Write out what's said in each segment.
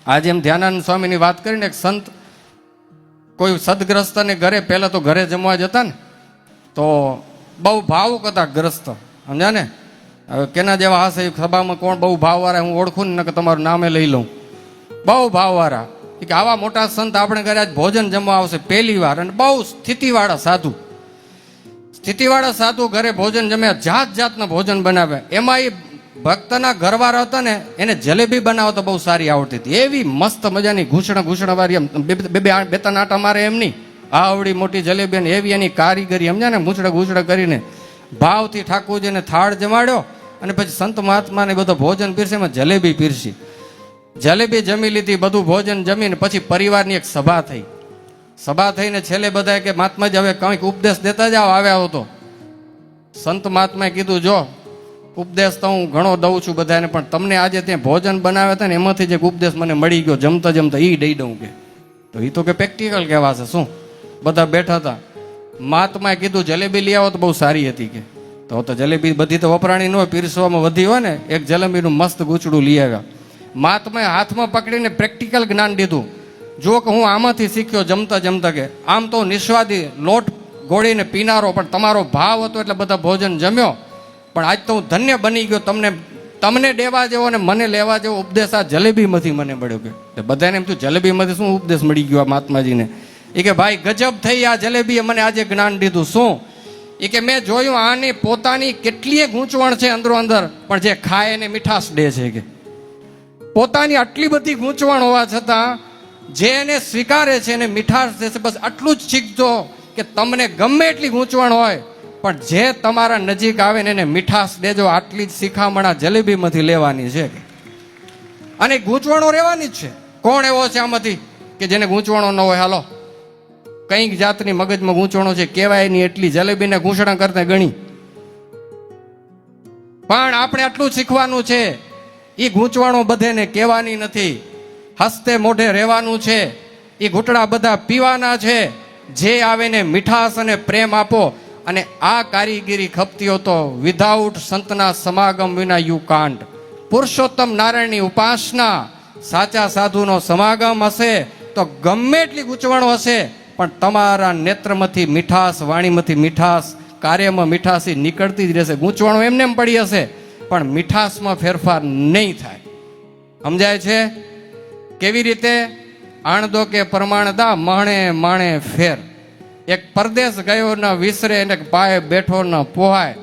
આજે એમ ધ્યાનાનંદ સ્વામીની વાત કરીને એક સંત કોઈ સદગ્રસ્તને ઘરે, પહેલાં તો ઘરે જમવા જતા ને તો બહુ ભાવુક હતા ગ્રસ્ત, સમજ્યા ને. હવે કેના જેવા હશે સભામાં કોણ બહુ ભાવવાળા હું ઓળખું ને કે તમારું નામે લઈ લઉં. બહુ ભાવવાળા કે આવા મોટા સંત આપણે ઘરે આજ ભોજન જમવા આવશે પહેલી વાર, અને બહુ સ્થિતિવાળા સાધુ ઘરે ભોજન જમ્યા, જાત જાતના ભોજન બનાવે. એમાં એ ભક્તના ઘરવાળા હતા ને એને જલેબી બનાવતા બહુ સારી આવડતી હતી. એવી મસ્ત મજાની ઘૂંસણા વાળી, એમ બે ત્રણ આટા મારે એમ નહીં, આવડી મોટી જલેબી, અને એવી એની કારીગરી સમજ્યા ને, ઘૂંસડા કરીને ભાવથી ઠાકોરજીને થાળ જમાડ્યો. અને પછી સંત મહાત્માને બધો ભોજન પીરસે, એમાં જલેબી પીરસી. જલેબી જમી લીધી, બધું ભોજન જમીને પછી પરિવારની એક સભા થઈ. સભા થઈને છેલ્લે બધા કે મહાત્માજી હવે કંઈક ઉપદેશ દેતા જાઓ, આવ્યા હો તો. સંત મહાત્માએ કીધું, જો ઉપદેશ તો હું ઘણો દઉં છું બધાને, પણ તમને આજે ત્યાં ભોજન બનાવ્યા હતા ને એમાંથી જે ઉપદેશ મને મળી ગયો જમતા જમતા એ દઈ દઉં કે. તો એ તો કે પ્રેક્ટિકલ કહેવાશે શું. બધા બેઠા હતા. મહાત્માએ કીધું જલેબી લઈ આવો તો બહુ સારી હતી કે. તો જલેબી બધી તો વપરાણી ન હોય, પીરસવામાં વધી હોય ને, એક જલેબીનું મસ્ત ગૂંચડું લઈ આવ્યા. મહાત્માએ હાથમાં પકડીને પ્રેક્ટિકલ જ્ઞાન દીધું. જો કે હું આમાંથી શીખ્યો જમતા કે આમ તો નિસ્વાદી લોટ ગોળીને પીનારો, પણ તમારો ભાવ હતો એટલે બધા ભોજન જમ્યો. પણ આજ તો હું ધન્ય બની ગયો, તમને દેવા જેવો ને મને લેવા જેવો ઉપદેશ આ જલેબીમાંથી મને મળ્યો કે. બધાને એમ થયું જલેબીમાંથી શું ઉપદેશ મળી ગયો આ મહાત્માજીને. એ કે ભાઈ ગજબ થઈ, આ જલેબીએ મને આજે જ્ઞાન દીધું. શું? એ કે મેં જોયું આની પોતાની કેટલીય ગૂંચવણ છે અંદરો અંદર, પણ જે ખાય એને મીઠાશ દે છે કે. પોતાની આટલી બધી ગૂંચવણ હોવા છતાં જે એને સ્વીકારે છે એને મીઠાશ દે છે. બસ આટલું જ શીખજો કે તમને ગમે એટલી ગૂંચવણ હોય પણ જે તમારા નજીક આવે ને એને મીઠાશ દેજો. આટલી જ શિખામણા જલેબીમાંથી લેવાની છે. અને ગૂંચવણો રહેવાની જ છે. કોણ એવો છે આમાંથી કે જેને ગૂંચવણો ન હોય? હાલો, કંઈક જાતની મગજમાં ગૂંચવણો છે, કહેવાય નહીં એટલી જલેબીને ગૂંચણા કરતા ગણી. પણ આપણે આટલું શીખવાનું છે, એ ગૂંચવણો બધેને કહેવાની નથી, હસતે મોઢે રહેવાનું છે. એ ઘૂંટડા બધા પીવાના છે. જે આવે ને મીઠાશ અને પ્રેમ આપો. અને આ કારીગીરી ખપતી હો તો વિધાઉટ સંતના સમાગમ વિના યુ કાન્ટ. પુરુષોત્તમ નારાયણની ઉપાસના, સાચા સાધુનો સમાગમ હશે તો ગમે એટલી ગૂંચવણો હશે પણ તમારા નેત્રમાંથી મીઠાશ, વાણીમાંથી મીઠાશ, કાર્યમાં મીઠાશ નીકળતી જ રહેશે. ગૂંચવણો એમને એમ પડી હશે પણ મીઠાશમાં ફેરફાર નહીં થાય. સમજાય છે? કેવી રીતે? આણદો કે પ્રમાણદા મહણે માણે ફેર. એક પરદેશ ગયો ન વિસરે, એને પાયે બેઠો ન પોહાય.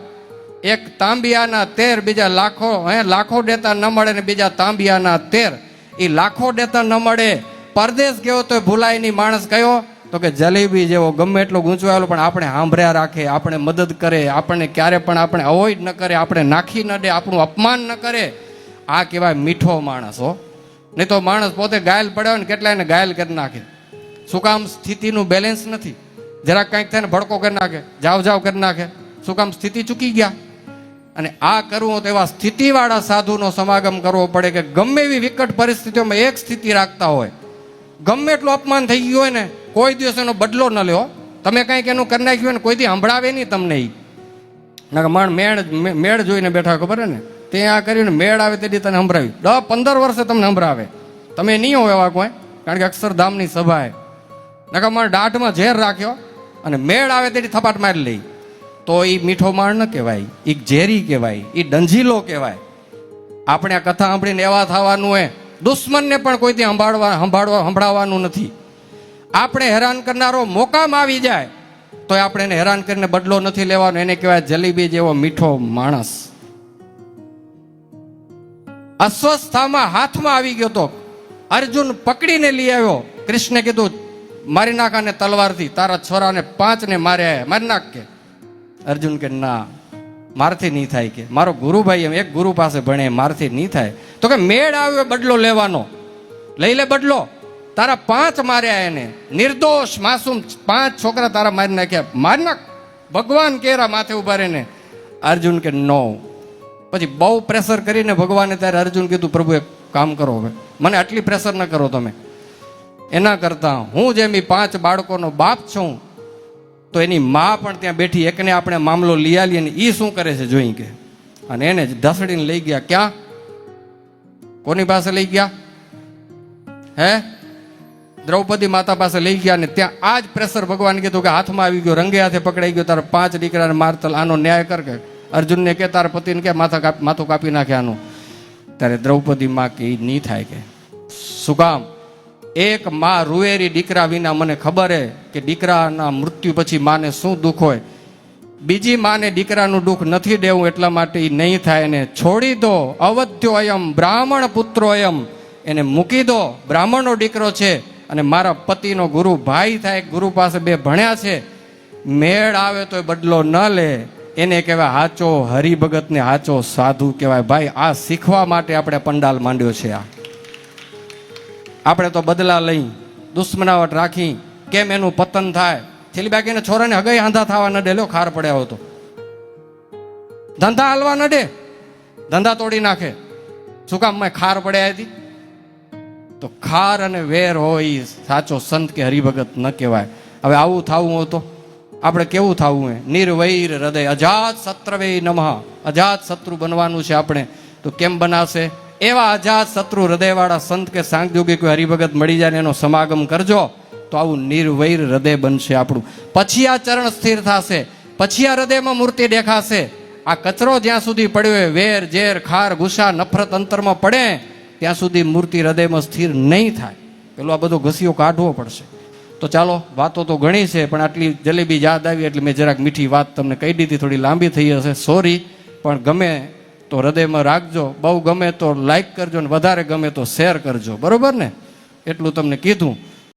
એક તાંબિયાના તેર, બીજા લાખો દેતા ન મળે ને બીજા તાંબિયાના તેર. એ લાખો દેતા ન મળે. પરદેશ ગયો તો ભૂલાય નહીં માણસ કયો? તો કે જલેબી જેવો ગમે એટલો ગૂંચવાયેલો પણ આપણે સાંભળ્યા રાખે, આપણે મદદ કરે, આપણને ક્યારે પણ આપણે અવોઇડ ન કરે, આપણે નાખી ન દે, આપણું અપમાન ન કરે. આ કહેવાય મીઠો માણસ હો. નહીં તો માણસ પોતે ઘાયલ પડ્યો ને કેટલા એને ઘાયલ કરી નાખે. શું કામ? સ્થિતિનું બેલેન્સ નથી. જરાક કંઈક થાય ને ભડકો કરી નાખે, જાવ કરી નાખે. શું કામ? સ્થિતિ ચૂકી ગયા. અને આ કરવું તો એવા સ્થિતિવાળા સાધુનો સમાગમ કરવો પડે કે ગમે એવી વિકટ પરિસ્થિતિઓમાં એક સ્થિતિ રાખતા હોય. ગમે એટલું અપમાન થઈ ગયું હોય ને કોઈ દિવસ એનો બદલો ન લ્યો. તમે કંઈક એનું કરી નાખ્યું હોય ને કોઈથી સંભળાવે નહીં તમને. મેળ જોઈને બેઠા, ખબર ને, ત્યાં કર્યું ને મેળ આવે તેથી તને સંભળાવ્યું. 10-15 વર્ષે તમને સંભળાવે. તમે નહીં હો એવા કોઈ, કારણ કે અક્ષરધામની સભા નકા મારે દાઢમાં ઝેર રાખ્યો અને મેળ આવે તેથી થપાટ મારી લઈ. તો એ મીઠો માળ ન કહેવાય, એ ઝેરી કહેવાય, એ ડંજીલો કહેવાય. આપણે આ કથા સાંભળીને એવા થવાનું હોય, દુશ્મનને પણ કોઈથી સંભળાવવાનું નથી. આપણે હેરાન કરનારો મોકામાં આવી જાય તો આપણે એને હેરાન કરીને બદલો નથી લેવાનો. એને કહેવાય જલેબી જેવો મીઠો માણસ. અસ્વસ્થતામાં હાથમાં આવી ગયો તો અર્જુન પકડીને લઈ આવ્યો. કૃષ્ણે કીધું મારી નાખ આને તલવારથી, તારા છોરાને 5 મારી નાખ કે. અર્જુન કે ના, મારથી નહીં થાય કે. મારો ગુરુભાઈ, એમ એક ગુરુ પાસે ભણે, મારથી નહીં થાય. તો કે મેળ આવ્યો બદલો લેવાનો, લઈ લે બદલો. તારા 5 માર્યા એને, નિર્દોષ માસૂમ 5 છોકરા તારા મારી નાખ્યા, મારી નાખ. ભગવાન કેરા માથે ઉભા રહીને. અર્જુન કે નો. પછી બહુ પ્રેશર કરીને ભગવાને ત્યારે અર્જુન કીધું પ્રભુ એક કામ કરો, હવે મને આટલી પ્રેશર ન કરો તમે. એના કરતા હું જેમ 5 બાળકોનો બાપ છું તો એની મા પણ ત્યાં બેઠી, એકને આપણે મામલો લઈ આવીએ ને એ શું કરે છે જોઈ કે. અને એને જ ધસડીને લઈ ગયા. ક્યાં? કોની પાસે લઈ ગયા? હે દ્રૌપદી માતા પાસે લઈ ગયા ને ત્યાં આ જ પ્રેશર ભગવાન કીધું કે હાથમાં આવી ગયો, રંગે હાથે પકડાઈ ગયો, તારા 5 દીકરાને મારતલ, આનો ન્યાય કર. કે અર્જુનને કે તારા પતિને કે માથું કાપી નાખે આનું. ત્યારે દ્રૌપદી માં કે ઈ નહીં થાય. કે શું કામ? એક માં રૂવેરી દીકરા વિના મને ખબર હે કે દીકરાના મૃત્યુ પછી માને શું દુઃખ હોય. બીજી માને દીકરાનું દુઃખ નથી દેવું, એટલા માટે એ નહીં થાય. એને છોડી દો. અવધ્યો અયમ બ્રાહ્મણ પુત્રો અયમ, એને મૂકી દો. બ્રાહ્મણનો દીકરો છે અને મારા પતિનો ગુરુ ભાઈ થાય, ગુરુ પાસે 2 ભણ્યા છે. મેળ આવે તો બદલો ન લે, એને કહેવાય હાચો હરિભગત ને હાચો સાધુ કહેવાય. ભાઈ આ શીખવા માટે આપણે પંડાલ માંડ્યો છે. આપણે તો બદલા લઈ દુશ્મનાવટ રાખી કેમ એનું પતન થાય. છેલ્લી બાકીને છોરાને હગાઈ આંધા થવા ન દે. લો ખાર પડ્યા હોય તો ધંધા હાલવા ન દે, ધંધા તોડી નાખે. શું કામ? મેં ખાર પડ્યા હતી. તો ખાર અને વેર હોય સાચો સંત કે હરિભગત ન કહેવાય. હવે આવું થવું હોય તો આપણે કેવું થવું હોય? નિર્વૈર હૃદય અજાત શત્રુવે નમઃ. અજાત શત્રુ બનવાનું છે આપણે. તો કેમ બનાવશે? એવા અજાત શત્રુ હૃદયવાળા સંત કે સાંગજોગી કોઈ હરિભગત મળી જાય ને એનો સમાગમ કરજો તો આવું નિર્વૈર હૃદય બનશે આપણું. પછી આ ચરણ સ્થિર થશે, પછી આ હૃદયમાં મૂર્તિ દેખાશે. આ કચરો જ્યાં સુધી પડ્યો હોય, વેર ઝેર ખાર ગુસ્સા નફરત અંતરમાં પડે ત્યાં સુધી મૂર્તિ હૃદયમાં સ્થિર નહીં થાય. પેલો આ બધો ઘસીઓ કાઢવો પડશે. તો ચાલો, વાતો તો ઘણી છે પણ આટલી જલેબી યાદ આવી એટલે મેં જરાક મીઠી વાત તમને કહી દીધી. થોડી લાંબી થઈ હશે, સોરી. પણ ગમે તો હૃદયમાં રાખજો, બહુ ગમે તો લાઈક કરજો ને વધારે ગમે તો શેર કરજો. બરોબર ને? એટલું તમને કીધું.